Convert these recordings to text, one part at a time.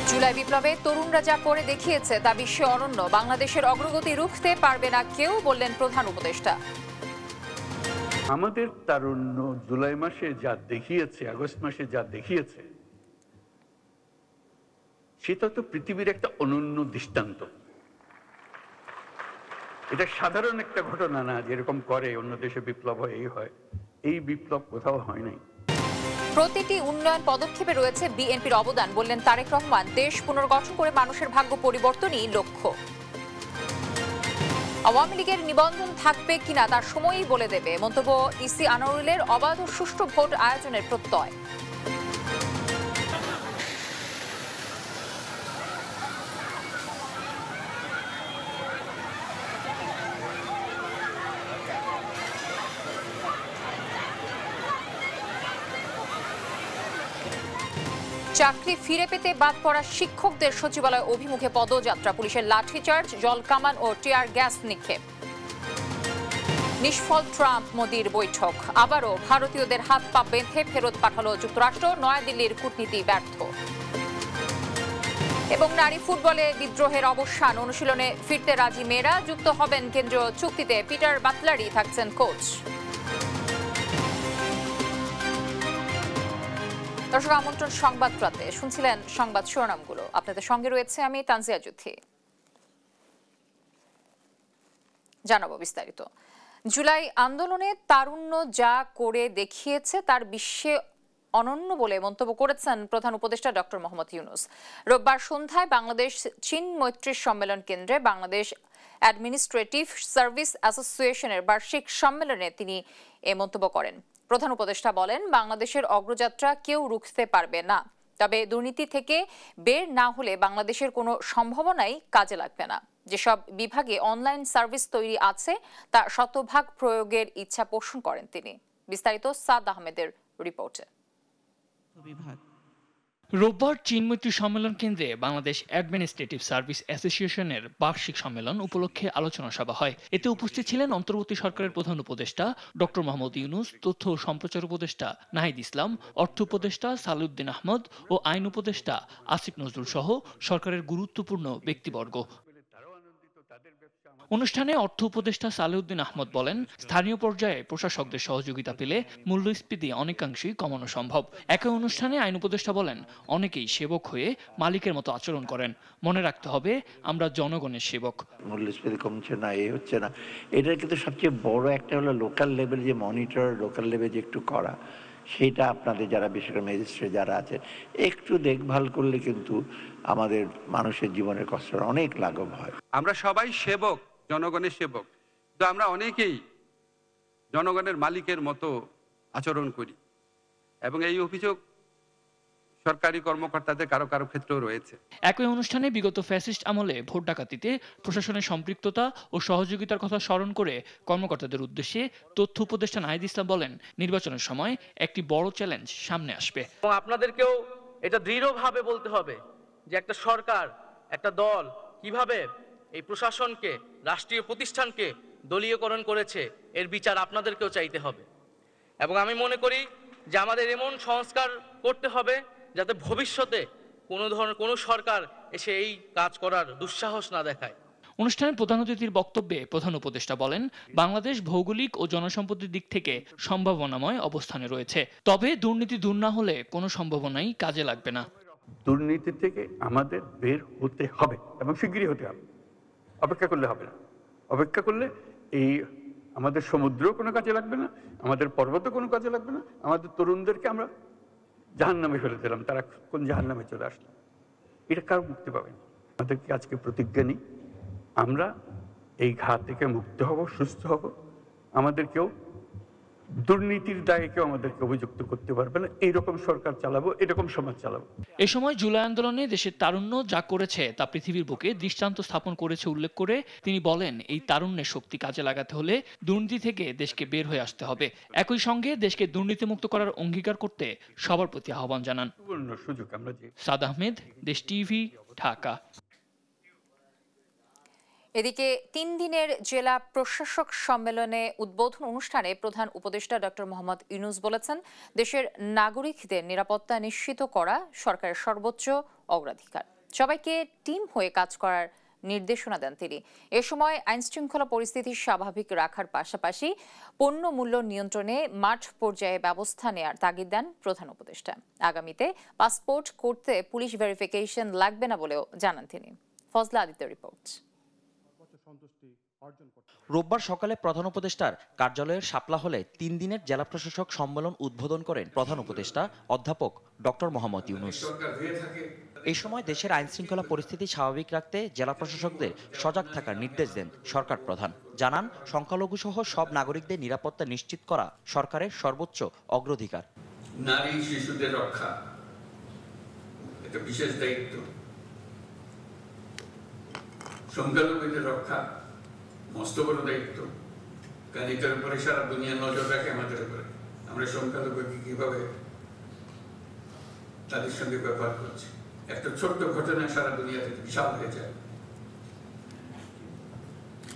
জুলাই বিপ্লবে তরুণরা যা করে দেখিয়েছে তা বিশ্বে অনন্য। বাংলাদেশের অগ্রগতি রুখতে পারবে না কেউ, বললেন প্রধান উপদেষ্টা। আমাদের তারুণ্য জুলাই মাসে যা দেখিয়েছে, আগস্ট মাসে যা দেখিয়েছে, সেটা তো পৃথিবীর একটা অনন্য দৃষ্টান্ত। এটা সাধারণ একটা ঘটনা না, যেরকম করে অন্য দেশে বিপ্লব হয়, এই বিপ্লব কোথাও হয় নাই। প্রতিটি উন্নয়ন পদক্ষেপে রয়েছে বিএনপির অবদান, বললেন তারেক রহমান। দেশ পুনর্গঠন করে মানুষের ভাগ্য পরিবর্তনই লক্ষ্য। আওয়ামী লীগের নিবন্ধন থাকবে কিনা তার সময়ই বলে দেবে, মন্তব্য ইসি আনোয়ারুলের। অবাধ ও সুষ্ঠু ভোট আয়োজনের প্রত্যয়। চাকরি ফিরে পেতে বাদ পড়া শিক্ষকদের সচিবালয় অভিমুখে পদযাত্রা, পুলিশের লাঠিচার্জ, জলকামান ও টিয়ার গ্যাস নিক্ষেপ। নিষ্ফল ট্রাম্প মোদির বৈঠক, আবারও ভারতীয়দের হাত পা বেঁধে ফেরত পাঠালো যুক্তরাষ্ট্র, নয়াদিল্লির কূটনীতি ব্যর্থ। এবং নারী ফুটবলে বিদ্রোহের অবসান, অনুশীলনে ফিরতে রাজি মেয়েরা, যুক্ত হবেন কেন্দ্রীয় চুক্তিতে, পিটার বাটলারই থাকছেন কোচ। দর্শক, আমন্ত্রণ সংবাদ রাতে, শুনছিলেন সংবাদ শিরোনামগুলো। আপনাদের সঙ্গে রয়েছে আমি তানজিয়া জুথি। জানাবো বিস্তারিত। জুলাই আন্দোলনে তারুণ্য যা করে দেখিয়েছে তার বিশ্বে অনন্য বলে মন্তব্য করেছেন প্রধান উপদেষ্টা ডক্টর মোহাম্মদ ইউনূস। রোববার সন্ধ্যায় বাংলাদেশ চীন মৈত্রী সম্মেলন কেন্দ্রে বাংলাদেশ অ্যাডমিনিস্ট্রেটিভ সার্ভিস অ্যাসোসিয়েশনের বার্ষিক সম্মেলনে তিনি এ মন্তব্য করেন। প্রধান উপদেষ্টা বলেন, বাংলাদেশের অগ্রযাত্রা কেউ রুখতে পারবে না, তবে দুর্নীতি থেকে বের না হলে বাংলাদেশের কোনো সম্ভাবনাই কাজে লাগবে না। যেসব বিভাগে অনলাইন সার্ভিস তৈরি আছে তা শতভাগ প্রয়োগের ইচ্ছা পোষণ করেন তিনি। বিস্তারিত সাদ আহমেদের রিপোর্টে। রোববার চীনমৈত্রী সম্মেলন কেন্দ্রে বাংলাদেশ অ্যাডমিনিস্ট্রেটিভ সার্ভিস অ্যাসোসিয়েশনের বার্ষিক সম্মেলন উপলক্ষে আলোচনা সভা হয়। এতে উপস্থিত ছিলেন অন্তর্বর্তী সরকারের প্রধান উপদেষ্টা ডক্টর মোহাম্মদ ইউনূস, তথ্য ও সম্প্রচার উপদেষ্টা নাহিদ ইসলাম, অর্থ উপদেষ্টা সালেউদ্দিন আহমদ ও আইন উপদেষ্টা আসিফ নজরুল সহ সরকারের গুরুত্বপূর্ণ ব্যক্তিবর্গ। অনুষ্ঠানে অর্থ উপদেষ্টা সালেউদ্দিন আহমদ বলেন, স্থানীয় পর্যায়ে প্রশাসকদের সহযোগিতা পেলে মূল্যস্ফীতি অনেকাংশেই কমানো সম্ভব। একই অনুষ্ঠানে আইন উপদেষ্টা বলেন, অনেকেই সেবক হয়ে মালিকের মতো আচরণ করেন। মনে রাখতে হবে, আমরা জনগণের সেবক। মূল্যস্ফীতি কমছে না, হচ্ছে না, এটার কিন্তু সবচেয়ে বড় একটা হলো লোকাল লেভেল যে মনিটর, লোকাল লেভেল যে একটু করা, সেইটা আপনাদের যারা বিশেষ করে ম্যাজিস্ট্রেট যারা আছে একটু দেখভাল করলে কিন্তু আমাদের মানুষের জীবনের কষ্ট অনেক লাঘব হয়। আমরা সবাই সেবক, জনগণের সেবক, তো আমরা অনেকেই জনগণের মালিকের মতো আচরণ করি এবং এই অভিযোগ সরকারি কর্মকর্তাদের কারো কারো ক্ষেত্রেও রয়েছে। একই অনুষ্ঠানে বিগত ফ্যাসিস্ট আমলে ভোট ডাকাতিতে প্রশাসনের সম্পৃক্ততা ও সহযোগিতার কথা স্মরণ করে কর্মকর্তাদের উদ্দেশ্যে তথ্য উপদেষ্টা নাহিদ ইসলাম বলেন, নির্বাচনের সময় একটি বড় চ্যালেঞ্জ সামনে আসবে। এবং আপনাদেরকেও এটা দৃঢ়ভাবে বলতে হবে যে একটা সরকার, একটা দল কিভাবে এই প্রশাসনকে, রাষ্ট্রীয় প্রতিষ্ঠানকে দলীয়করণ করেছে, এর বিচার আপনাদেরকেও চাইতে হবে। এবং আমি মনে করি যে আমাদের এমন সংস্কার করতে হবে যাতে ভবিষ্যতে কোনো সরকার এসে এই কাজ করার দুঃসাহস না দেখায়। অনুষ্ঠানে প্রধান অতিথির বক্তব্যে প্রধান উপদেষ্টা বলেন, বাংলাদেশ ভৌগোলিক ও জনসম্পদের দিক থেকে সম্ভাবনাময় অবস্থানে রয়েছে, তবে দুর্নীতি দূর না হলে কোনো সম্ভাবনাই কাজে লাগবে না। দুর্নীতি থেকে আমাদের বের হতে হবে এবং শিগগিরই হতে হবে। অপেক্ষা করলে হবে না। অপেক্ষা করলে এই আমাদের সমুদ্র কোনো কাজে লাগবে না, আমাদের পর্বত কোনো কাজে লাগবে না, আমাদের তরুণদেরকে আমরা জাহান্নামে ফেলে দিলাম, তারা কোন জাহান্নামে চলে আসলো, এটা কারো মুক্তি পাবে না। আমাদেরকে আজকে প্রতিজ্ঞা নিই, আমরা এই ঘাত থেকে মুক্ত হব, সুস্থ হব। আমাদের কেউ দুর্নীতির দায়ে কেউ আমাদেরকে অভিযুক্ত করতে পারবে না। এইরকম সরকার চালাবো, এরকম সমাজ চালাবো। এ সময় জুলাই আন্দোলনে দেশের তারুণ্য যা করেছে তা পৃথিবীর বুকে দৃষ্টান্ত স্থাপন করেছে উল্লেখ করে তিনি বলেন, এই তারুণ্যের শক্তি কাজে লাগাতে হলে দুর্নীতি থেকে দেশকে বের হয়ে আসতে হবে। একই সঙ্গে দেশকে দুর্নীতিমুক্ত করার অঙ্গীকার করতে সবার প্রতি আহ্বান জানান। সুযোগ আমরা সাদ আহমেদ, দেশ টিভি, ঢাকা। এদিকে 3 দিনের জেলা প্রশাসক সম্মেলনে উদ্বোধন অনুষ্ঠানে প্রধান উপদেষ্টা ডক্টর মোহাম্মদ ইউনূস বলেছেন, দেশের নাগরিকদের নিরাপত্তা নিশ্চিত করা সরকারের সর্বোচ্চ অগ্রাধিকার। সবাইকে টিম হয়ে কাজ করার নির্দেশনা দেন তিনি। এ সময় আইনশৃঙ্খলা পরিস্থিতি স্বাভাবিক রাখার পাশাপাশি পণ্য মূল্য নিয়ন্ত্রণে মাঠ পর্যায়ে ব্যবস্থা নেয়ার তাগিদ দেন প্রধান উপদেষ্টা। আগামীতে পাসপোর্ট করতে পুলিশ ভেরিফিকেশন লাগবে না বলেও জানান তিনি। ফজলা আদিত্য রিপোর্ট। রোববার সকালে প্রধান উপদেষ্টার কার্যালয়ের শাপলা হলে 3 দিনের জেলা প্রশাসক সম্মেলন উদ্বোধন করেন প্রধান উপদেষ্টা অধ্যাপক ডক্টর মোহাম্মদ ইউনূস। এই সময় দেশের আইনশৃঙ্খলা পরিস্থিতি স্বাভাবিক রাখতে জেলা প্রশাসকদের সজাগ থাকার নির্দেশ দেন সরকার প্রধান। জানান, সংখ্যালঘু সহ সব নাগরিকদের নিরাপত্তা নিশ্চিত করা সরকারের সর্বোচ্চ অগ্রাধিকার। নারী শিশুদের রক্ষা এটা বিশেষ দায়িত্ব, সংখ্যালঘুদের রক্ষা মস্ত বড় দায়িত্ব, কারণ এটার উপরে সারা দুনিয়া নজর রাখে আমাদের উপরে। আমরা সংখ্যালঘুকে কিভাবে তাদের সঙ্গে ব্যবহার করছি, একটা ছোট্ট ঘটনা সারা দুনিয়াতে বিশাল হয়ে যায়।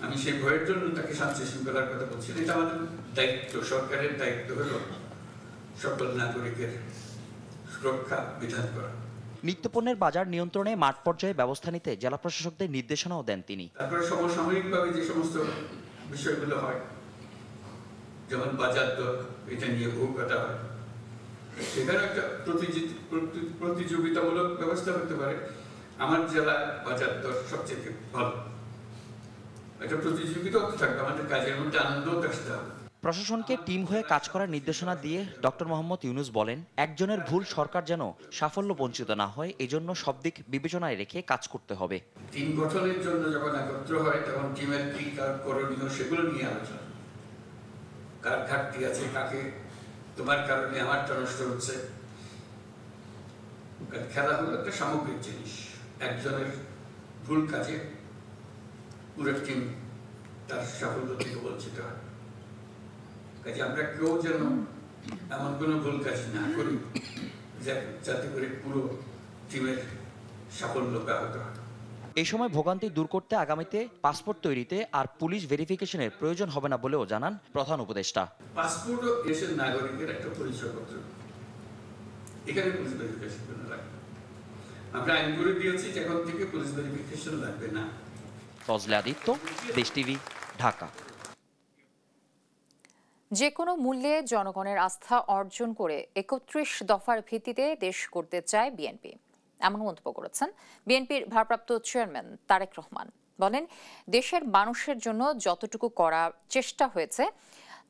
আমি সেই ভয়ের জন্য তাকে শান্তি শৃঙ্খলার কথা বলছি। এটা আমাদের দায়িত্ব, সরকারের দায়িত্ব হলো সকল নাগরিকের সুরক্ষা বিধান করা। নিত্যপণ্যের বাজার নিয়ন্ত্রণে মাঠ পর্যায়ে ব্যবস্থা নিতে জেলা প্রশাসকদের নির্দেশনাও দেন তিনি। তারপরে সমসাময়িকভাবে যে সমস্ত বিষয়গুলো হয়, যেমন বাজার দর, এটা নিয়ে বহু কথা হয়, সেখানে একটা প্রতিযোগিতামূলক ব্যবস্থা করতে পারে। আমার জেলার বাজার দর সবচেয়ে ভালো, একটা প্রতিযোগিতা থাকবে, আমাদের কাজের মধ্যে আনন্দও আসতে হবে। প্রশাসনকে টিম হয়ে কাজ করার নির্দেশনা দিয়ে ডক্টর মোহাম্মদ ইউনূস বলেন, একজনের ভুল সরকার যেন সাফল্য বঞ্চিত না হয়, এজন্য সব দিক বিবেচনায় রেখে কাজ করতে হবে। টিম গঠনের জন্য যখন একত্র হয় তখন টিমের কি করণীয় সেগুলো নিয়ে আলোচনা, কার ঘাটতি আছে, কাকে তোমার কারণে আমারটা নষ্ট হচ্ছে। খেলা হলো একটা সামগ্রিক জিনিস, একজনের ভুল কাজে পুরো টিম তার সাফল্য থেকে বঞ্চিত হয়। কাজে আমরা কেউ যেন এমন কোনো ভুল কাজ না করি যাতে করে পুরো টিমের সাফল্য ব্যাহত হয়। এই সময় ভোগান্তি দূর করতে আগামীতে পাসপোর্ট তৈরিতে আর পুলিশ ভেরিফিকেশনের প্রয়োজন হবে না বলেও জানান প্রধান উপদেষ্টা। পাসপোর্ট ও দেশের নাগরিকের একটা পরিচয়পত্র, এখানে পুলিশ ভেরিফিকেশন লাগবে। আমরা আইন করে দিয়েছি এখন থেকে পুলিশ ভেরিফিকেশন লাগবে না। ফজলে আদিত্য, দেশ টিভি, ঢাকা। যে কোনো মূল্যে জনগণের আস্থা অর্জন করে 31 দফার ভিত্তিতে দেশ করতে চায় বিএনপি, এমন মন্তব্য করেছেন বিএনপির ভারপ্রাপ্ত চেয়ারম্যান তারেক রহমান। বলেন, দেশের মানুষের জন্য যতটুকু করার চেষ্টা হয়েছে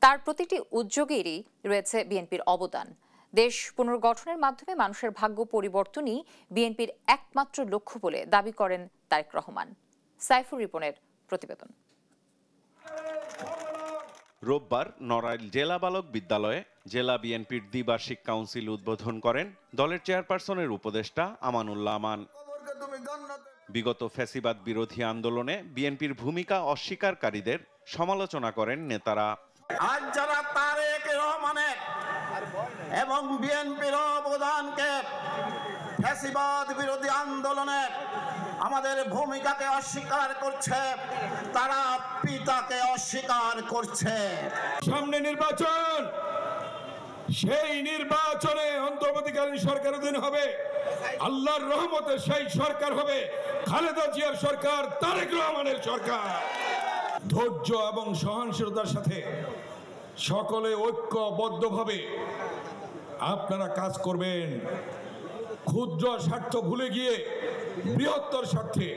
তার প্রতিটি উদ্যোগেরই রয়েছে বিএনপির অবদান। দেশ পুনর্গঠনের মাধ্যমে মানুষের ভাগ্য পরিবর্তনই বিএনপির একমাত্র লক্ষ্য বলে দাবি করেন তারেক রহমান। সাইফুর রিপনের প্রতিবেদন। রোববার নড়াইল জেলা বালক বিদ্যালয়ে জেলা বিএনপির দ্বিবার্ষিক কাউন্সিল উদ্বোধন করেন দলের চেয়ারপারসনের উপদেষ্টা আমানুল্লাহ আমান। বিগত ফ্যাসিবাদ বিরোধী আন্দোলনে বিএনপির ভূমিকা অস্বীকারীদের সমালোচনা করেন নেতারা। আজ যারা তারেক রহমানের এবং বিএনপির অবদানকে ফ্যাসিবাদ বিরোধী আন্দোলনে আমাদের ভূমিকাকে অস্বীকার করছে, তারা পিতাকে অস্বীকার করছে। সামনে নির্বাচন, সেই নির্বাচনে অন্তর্বর্তীকালীন সরকার অধীন হবে, আল্লাহর রহমতে সেই সরকার হবে খালেদা জিয়ার সরকার, তারেক রহমানের সরকার। ধৈর্য এবং সহনশীলতার সাথে সকলে ঐক্যবদ্ধভাবে আপনারা কাজ করবেন। ক্ষুদ্র স্বার্থ ভুলে গিয়ে বৃহত্তর স্বার্থে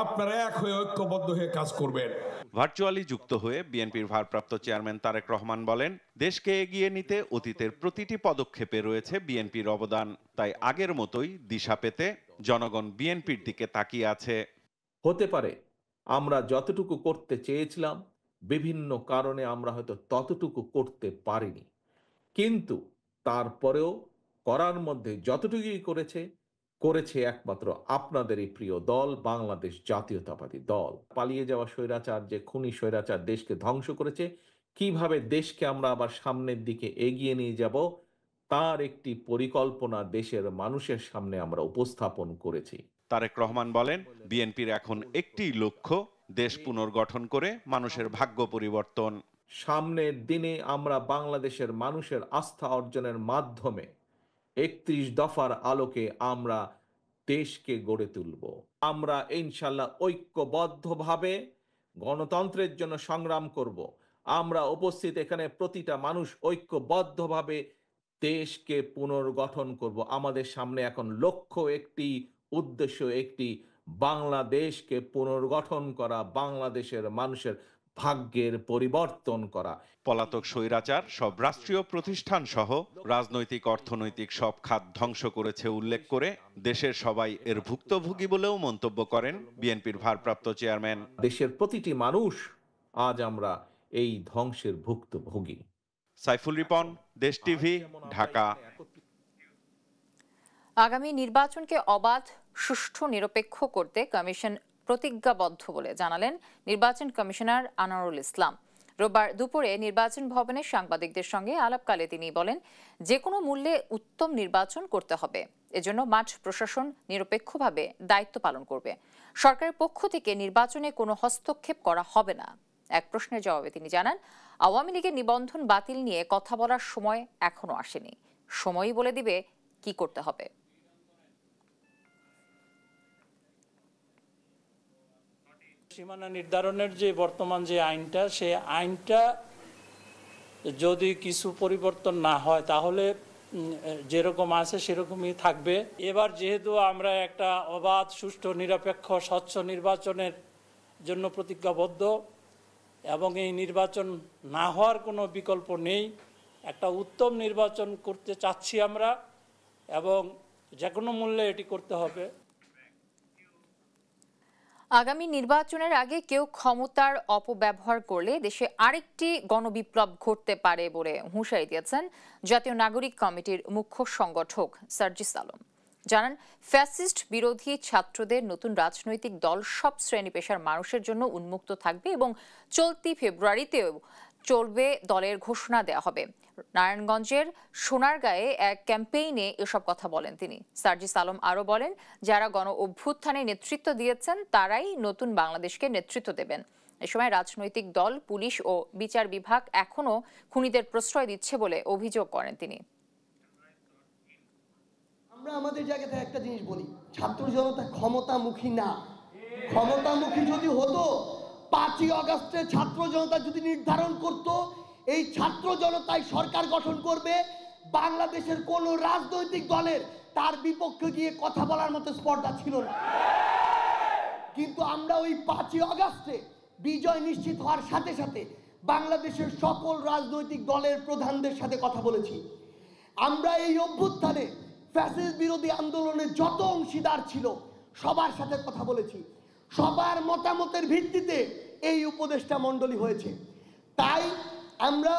আপনারা এক হয়ে ঐক্যবদ্ধ হয়ে কাজ করবেন। ভার্চুয়ালি যুক্ত হয়ে বিএনপির ভারপ্রাপ্ত চেয়ারম্যান তারেক রহমান বলেন, দেশকে এগিয়ে নিতে অতীতের প্রতিটি পদক্ষেপে রয়েছে বিএনপির অবদান। তাই আগের মতোই দিশা পেতে জনগণ বিএনপির দিকে তাকিয়ে আছে। হতে পারে আমরা যতটুকু করতে চেয়েছিলাম বিভিন্ন কারণে আমরা হয়তো ততটুকু করতে পারিনি, কিন্তু তারপরেও করার মধ্যে যতটুকুই করেছে একমাত্র আপনাদেরই প্রিয় দল বাংলাদেশ জাতীয়তাবাদী দল। পালিয়ে যাওয়া স্বৈরাচার, যে খুনি স্বৈরাচার দেশকে ধ্বংস করেছে, কিভাবে দেশকে আমরা আবার সামনের দিকে এগিয়ে নিয়ে যাব তার একটি পরিকল্পনা দেশের মানুষের সামনে আমরা উপস্থাপন করেছি। তারেক রহমান বলেন, বিএনপির এখন একটি লক্ষ্য, দেশ পুনর্গঠন করে মানুষের ভাগ্য পরিবর্তন। সামনের দিনে আমরা বাংলাদেশের মানুষের আস্থা অর্জনের মাধ্যমে 31 দফার আলোকে আমরা দেশকে গড়ে তুলব। আমরা ইনশাল্লাহ ঐক্যবদ্ধভাবে গণতন্ত্রের জন্য সংগ্রাম করব। আমরা উপস্থিত এখানে প্রতিটা মানুষ ঐক্যবদ্ধভাবে দেশকে পুনর্গঠন করব। আমাদের সামনে এখন লক্ষ্য একটি, উদ্দেশ্য একটি, বাংলাদেশকে পুনর্গঠন করা, বাংলাদেশের মানুষের ভাগ্যের পরিবর্তন করা। পলাতক স্বৈরাচার সব রাষ্ট্রীয় প্রতিষ্ঠান সহ রাজনৈতিক অর্থনৈতিক সব খাত ধ্বংস করেছে উল্লেখ করে দেশের সবাই এর ভুক্তভোগী বলেও মন্তব্য করেন বিএনপির ভারপ্রাপ্ত চেয়ারম্যান। দেশের প্রতিটি মানুষ আজ আমরা এই ধ্বংসের ভুক্তভোগী। সাইফুল রিপন, দেশ টিভি, ঢাকা। আগামী নির্বাচনকে অবাধ, সুষ্ঠু, নিরপেক্ষ করতে কমিশন প্রতিজ্ঞাবদ্ধ বলে জানালেন নির্বাচন কমিশনার আনোয়ারুল ইসলাম। রোববার দুপুরে নির্বাচন ভবনে সাংবাদিকদের সঙ্গে আলাপকালে তিনি বলেন, যে কোনো মূল্যে উত্তম নির্বাচন করতে হবে। এজন্য মাঠ প্রশাসন নিরপেক্ষভাবে দায়িত্ব পালন করবে। সরকারের পক্ষ থেকে নির্বাচনে কোনো হস্তক্ষেপ করা হবে না। এক প্রশ্নের জবাবে তিনি জানান, আওয়ামী লীগের নিবন্ধন বাতিল নিয়ে কথা বলার সময় এখনো আসেনি, সময়ই বলে দিবে কি করতে হবে। সীমানা নির্ধারণের যে বর্তমান যে আইনটা, সেই আইনটা যদি কিছু পরিবর্তন না হয় তাহলে যেরকম আছে সেরকমই থাকবে। এবার যেহেতু আমরা একটা অবাধ, সুষ্ঠু, নিরপেক্ষ, স্বচ্ছ নির্বাচনের জন্য প্রতিজ্ঞাবদ্ধ এবং এই নির্বাচন না হওয়ার কোনো বিকল্প নেই, একটা উত্তম নির্বাচন করতে চাচ্ছি আমরা এবং যে কোনো মূল্যে এটি করতে হবে। আগামী নির্বাচনের আগে কেউ ক্ষমতার অপব্যবহার করলে দেশে আরেকটি গণবিপ্লব ঘটতে পারে বলে হুঁশিয়ারি দিয়েছেন জাতীয় নাগরিক কমিটির মুখ্য সংগঠক সার্জিস আলম। জানান, ফ্যাসিস্ট বিরোধী ছাত্রদের নতুন রাজনৈতিক দল সব শ্রেণী পেশার মানুষের জন্য উন্মুক্ত থাকবে এবং চলতি ফেব্রুয়ারিতেও চলবে দলের ঘোষণা দেওয়া হবে। নারায়ণগঞ্জের সোনারগাঁয়ে এক ক্যাম্পেইনে এসব কথা বলেন তিনি। সার্জিস আলম আরও বলেন, যারা গণ অভ্যুত্থানে নেতৃত্ব দিয়েছেন তারাই নতুন বাংলাদেশকে নেতৃত্ব দেবেন। এ সময় রাজনৈতিক দল, পুলিশ ও বিচার বিভাগ এখনও খুনিদের প্রশ্রয় দিচ্ছে বলে অভিযোগ করেন তিনি। আমরা আমাদের জায়গা থেকে একটা জিনিস বলি, ছাত্র জনতা ক্ষমতামুখী না। ক্ষমতামুখী যদি হতো, 5ই আগস্টে ছাত্র জনতা যদি নির্ধারণ করত এই ছাত্র জনতাই সরকার গঠন করবে, বাংলাদেশের কোন রাজনৈতিক দলের তার বিপক্ষে গিয়ে কথা বলার মতো স্পর্ধা ছিল না। কিন্তু আমরা ওই 5ই আগস্টে বিজয় নিশ্চিত হওয়ার সাথে সাথে বাংলাদেশের সকল রাজনৈতিক দলের প্রধানদের সাথে কথা বলেছি। আমরা এই অভ্যুত্থানে ফ্যাসিস্ট বিরোধী আন্দোলনে যত অংশীদার ছিল সবার সাথে কথা বলেছি। সবার মতামতের ভিত্তিতে এই উপদেষ্টা মণ্ডলী হয়েছে। তাই আমরা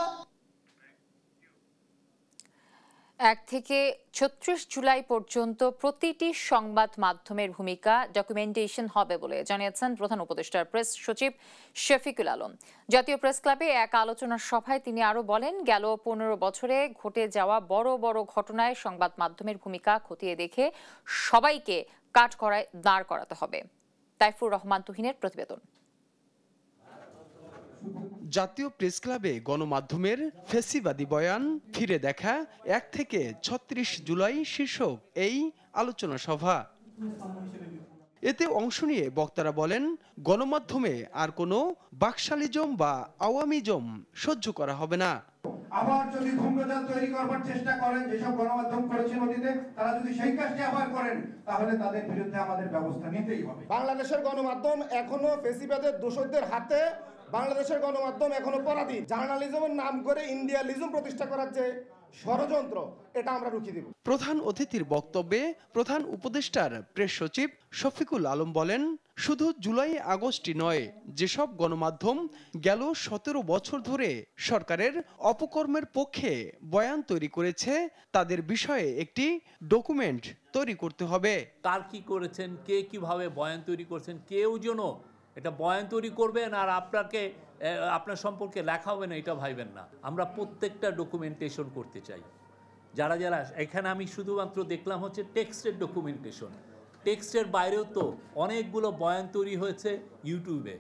1 থেকে 36 জুলাই পর্যন্ত প্রতিটি সংবাদ মাধ্যমের ভূমিকা ডকুমেন্টেশন হবে বলে জানিয়েছেন প্রধান উপদেষ্টার প্রেস সচিব শফিকুল আলম। জাতীয় প্রেস ক্লাবে এক আলোচনা সভায় তিনি আরও বলেন, গেল 15 বছরে ঘটে যাওয়া বড় বড় ঘটনায় সংবাদ মাধ্যমের ভূমিকা খতিয়ে দেখে সবাইকে কাঠগড়ায় দাঁড় করাতে হবে। তাইফুর রহমান তুহিনের প্রতিবেদন। জাতীয় প্রেস ক্লাবে গণমাধ্যমের ফ্যাসিবাদী বয়ান ফিরে দেখা 1 থেকে 36 জুলাই শীর্ষক এই আলোচনা সভা। এতে অংশ নিয়ে বক্তারা বলেন, গণমাধ্যমে আর কোনো বাকশালিজম বা আওয়ামিজম সহ্য করা হবে না। আবার যদি ধূম্রজাল তৈরি করবার চেষ্টা করেন, যেসব গণমাধ্যম করেছেন অতীতে, তারা যদি সেই কাজটি আবার করেন তাহলে তাদের বিরুদ্ধে আমাদের ব্যবস্থা নিতেই হবে। বাংলাদেশের গণমাধ্যম এখনো ফ্যাসিবাদের দোষরদের হাতে, বাংলাদেশের গণমাধ্যম এখনো পরাধী। জার্নালিজমের নাম করে ইন্ডিয়ালিজম প্রতিষ্ঠা করার যে ষড়যন্ত্র, এটা আমরা রুখে দেব। প্রধান অতিথির বক্তব্যে প্রধান উপদেষ্টার প্রেস সচিব শফিকুল আলম বলেন, শুধু জুলাই আগস্টই নয়, যেসব গণমাধ্যম গেল 17 বছর ধরে সরকারের অপকর্মের পক্ষে বয়ান তৈরি করেছে, তাদের বিষয়ে একটি ডকুমেন্ট তৈরি করতে হবে। কার কি করেছেন, কে কিভাবে বয়ান তৈরি করেছেন, কেউ যেন এটা বয়ান তৈরি করবেন আর আপনার সম্পর্কে লেখা হবে না, এটা ভাইবেন না। আমরা প্রত্যেকটা ডকুমেন্টেশন করতে চাই। যারা যারা এখানে আমি শুধুমাত্র দেখলাম হচ্ছে টেক্সটের ডকুমেন্টেশন, টেক্সটের বাইরেও তো অনেকগুলো বয়ান তৈরি হয়েছে ইউটিউবে,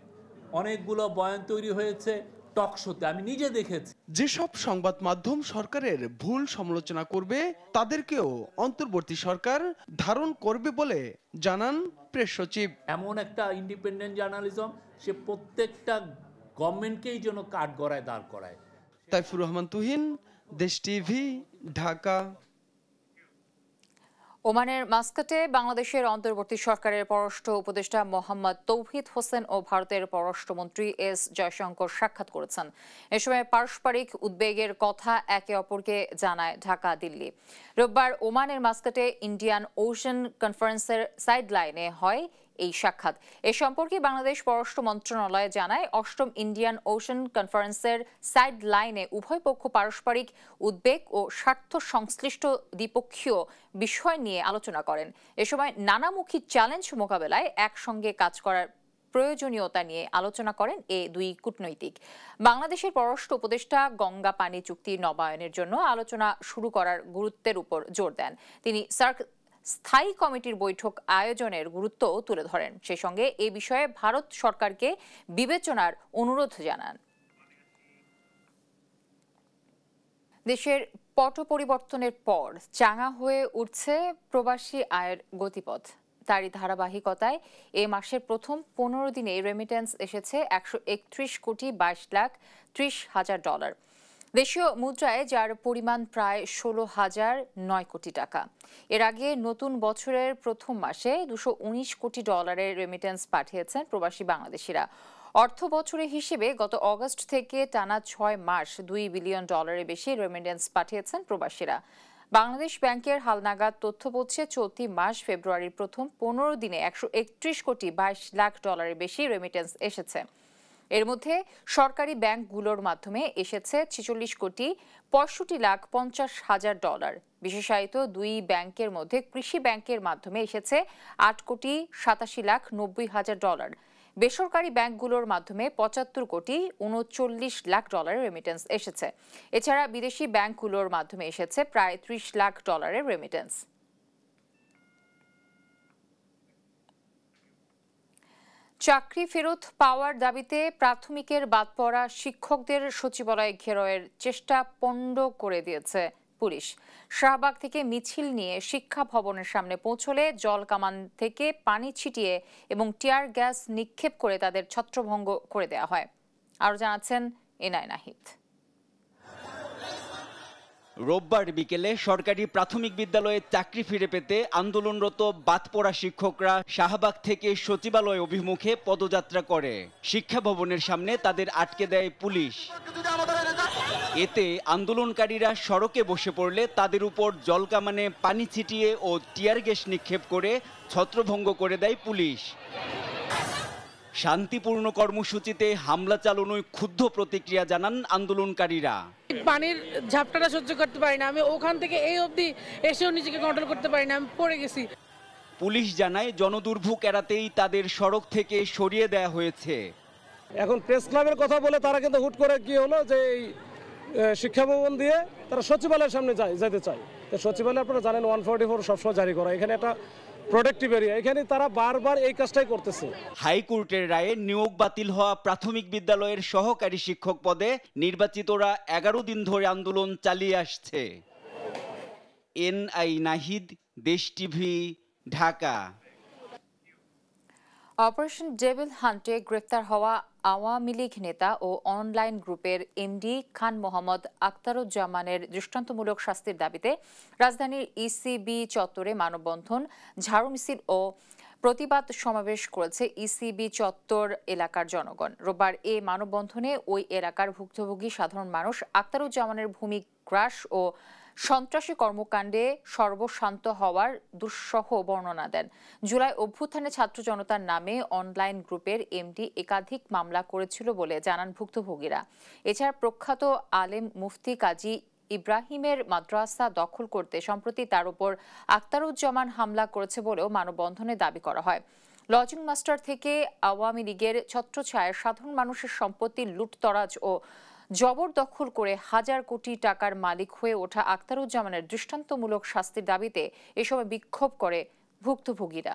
অনেকগুলো বয়ান তৈরি হয়েছে টক শোতে, আমি নিজে দেখেছি। যেসব সংবাদ মাধ্যম সরকারের ভুল সমালোচনা করবে তাদেরকেও অন্তর্বর্তী সরকার ধারণ করবে বলে জানান প্রেস সচিব। এমন একটা ইন্ডিপেন্ডেন্ট জার্নালিজম সে প্রত্যেকটা গভর্নমেন্টকেই যেন কাঠগড়ায় দাঁড় করায়। তাইফুর রহমান তুহিন, দেশ টিভি, ঢাকা। ওমানের মাস্কাটে বাংলাদেশের অন্তর্বর্তী সরকারের পররাষ্ট্র উপদেষ্টা মোহাম্মদ তৌহিদ হোসেন ও ভারতের পররাষ্ট্রমন্ত্রী এস জয়শঙ্কর সাক্ষাৎ করেছেন। এ সময় পারস্পরিক উদ্বেগের কথা একে অপরকে জানায় ঢাকা দিল্লি। রোববার ওমানের মাস্কাটে ইন্ডিয়ান ওশান কনফারেন্সের সাইডলাইনে হয় এই সাক্ষাৎ। এ সম্পর্কে বাংলাদেশ পররাষ্ট্র মন্ত্রণালয় জানায়, অষ্টম ইন্ডিয়ান ওশান কনফারেন্সের সাইড লাইনে উভয় পক্ষ পারস্পরিক উদ্বেগ ও স্বার্থ সংশ্লিষ্ট দ্বিপক্ষীয় বিষয় নিয়ে আলোচনা করেন। এ সময় নানামুখী চ্যালেঞ্জ মোকাবেলায় একসঙ্গে কাজ করার প্রয়োজনীয়তা নিয়ে আলোচনা করেন এ দুই কূটনৈতিক। বাংলাদেশের পররাষ্ট্র উপদেষ্টা গঙ্গা পানি চুক্তি নবায়নের জন্য আলোচনা শুরু করার গুরুত্বের উপর জোর দেন। তিনি সার্ক স্থায়ী কমিটির বৈঠক আয়োজনের গুরুত্ব তুলে ধরেন। সেই সঙ্গে এ বিষয়ে ভারত সরকারকে বিবেচনার অনুরোধ জানান। দেশের পট পরিবর্তনের পর চাঙা হয়ে উঠছে প্রবাসী আয়ের গতিপথ। তারই ধারাবাহিকতায় এ মাসের প্রথম 15 দিনে রেমিটেন্স এসেছে 131 কোটি 22 লাখ 30 হাজার ডলার। দেশীয় মুদ্রায় যার পরিমাণ প্রায় 16,009 কোটি টাকা। এর আগে নতুন বছরের প্রথম মাসে 219 কোটি ডলারের রেমিটেন্স পাঠিয়েছেন প্রবাসী বাংলাদেশিরা। অর্থ বছরের হিসেবে গত অগস্ট থেকে টানা 6 মাস 2 বিলিয়ন ডলারের বেশি রেমিটেন্স পাঠিয়েছেন প্রবাসীরা। বাংলাদেশ ব্যাংকের হালনাগাদ তথ্য বলছে, চলতি মাস ফেব্রুয়ারির প্রথম 15 দিনে 131 কোটি 22 লাখ ডলারের বেশি রেমিটেন্স এসেছে। এর মধ্যে সরকারি ব্যাংকগুলোর মাধ্যমে এসেছে 46 কোটি 65 লাখ 50 হাজার ডলার। বিশেষায়িত দুই ব্যাংকের মধ্যে কৃষি ব্যাংকের মাধ্যমে এসেছে 8 কোটি 87 লাখ 90 হাজার ডলার। বেসরকারি ব্যাংকগুলোর মাধ্যমে 75 কোটি 39 লাখ ডলারের রেমিটেন্স এসেছে। এছাড়া বিদেশি ব্যাংকগুলোর মাধ্যমে এসেছে প্রায় 30 লাখ ডলারের রেমিটেন্স। চাকরি ফেরত পাওয়ার দাবিতে প্রাথমিকের বাদ পড়া শিক্ষকদের সচিবালয় ঘেরাওয়ের চেষ্টা পণ্ড করে দিয়েছে পুলিশ। শাহবাগ থেকে মিছিল নিয়ে শিক্ষা ভবনের সামনে পৌঁছলে জল কামান থেকে পানি ছিটিয়ে এবং টিয়ার গ্যাস নিক্ষেপ করে তাদের ছত্রভঙ্গ করে দেওয়া হয়। আরও জানাচ্ছেন এনআই নাহিদ। রোববার বিকেলে সরকারি প্রাথমিক বিদ্যালয়ে চাকরি ফিরে পেতে আন্দোলনরত বাদ পড়া শিক্ষকরা শাহবাগ থেকে সচিবালয় অভিমুখে পদযাত্রা করে। শিক্ষা ভবনের সামনে তাদের আটকে দেয় পুলিশ। এতে আন্দোলনকারীরা সড়কে বসে পড়লে তাদের উপর জলকামানে পানি ছিটিয়ে ও টিয়ার গ্যাস নিক্ষেপ করে ছত্রভঙ্গ করে দেয় পুলিশ। শান্তিপূর্ণ কর্মসূচিতে হামলা চালানোয় ক্ষুব্ধ প্রতিক্রিয়া জানান আন্দোলনকারীরা। পানির ঝাপটাটা সহ্য করতে পারি না, আমি ওখান থেকে এই অবধি এসেও নিজেকে কন্ট্রোল করতে পারি না, আমি পড়ে গেছি। পুলিশ জানায় জনদুর্ভোগ এড়াতেই তাদের সড়ক থেকে সরিয়ে দেয়া হয়েছে। এখন প্রেস ক্লাবের কথা বলে তারা কিন্তু হুট করে কি হলো যে এই শিক্ষা ভবন দিয়ে তারা সচিবালয়ের সামনে যেতে চায়। সচিবালয় আপনারা জানেন 144 সবসময় জারি করা, এখানে একটা প্রোটেক্টিভ এরিয়া, এখানে তারা বারবার এই কাজটাই করতেছে। হাইকোর্টের রায়ে নিয়োগ বাতিল হওয়া প্রাথমিক বিদ্যালয়ের সহকারী শিক্ষক পদে নির্বাচিতরা 11 দিন ধরে আন্দোলন চালিয়ে আসছে। এনআই নাহিদ, দেশ টিভি, ঢাকা। অপারেশন ডেভিল হান্টে গ্রেফতার হওয়া আওয়ামী লীগ নেতা ও অনলাইন গ্রুপের এমডি খান মোহাম্মদ আখতারুজ্জামানের দৃষ্টান্তমূলক শাস্তির দাবিতে রাজধানীর ইসিবি চত্বরে মানববন্ধন, ঝাড়ু মিছিল ও প্রতিবাদ সমাবেশ করেছে ইসিবি চত্বর এলাকার জনগণ। রোববার এ মানববন্ধনে ওই এলাকার ভুক্তভোগী সাধারণ মানুষ আখতারুজ্জামানের ভূমি গ্রাস ও সন্ত্রাসী কর্মকাণ্ডে সর্বশান্ত হওয়ার দুঃসহ বর্ণনা দেন। জুলাই অভ্যুত্থানে ছাত্র জনতার নামে অনলাইন গ্রুপের এমডি একাধিক মামলা করেছিল বলে জানান ভুক্তভোগীরা। এছাড়া প্রখ্যাত আলেম মুফতি কাজী ইব্রাহিমের মাদ্রাসা দখল করতে সম্প্রতি তার উপর আখতারুজ্জামান হামলা করেছে বলেও মানববন্ধনে দাবি করা হয়। লজিং মাস্টার থেকে আওয়ামী লীগের ছত্রছায়ায় সাধারণ মানুষের সম্পত্তি লুটতরাজ ও জবরদখল করে হাজার কোটি টাকার মালিক হয়ে ওঠা আখতারুজ্জামানের দৃষ্টান্তমূলক শাস্তির দাবিতে এ সময় বিক্ষোভ করে ভুক্তভোগীরা।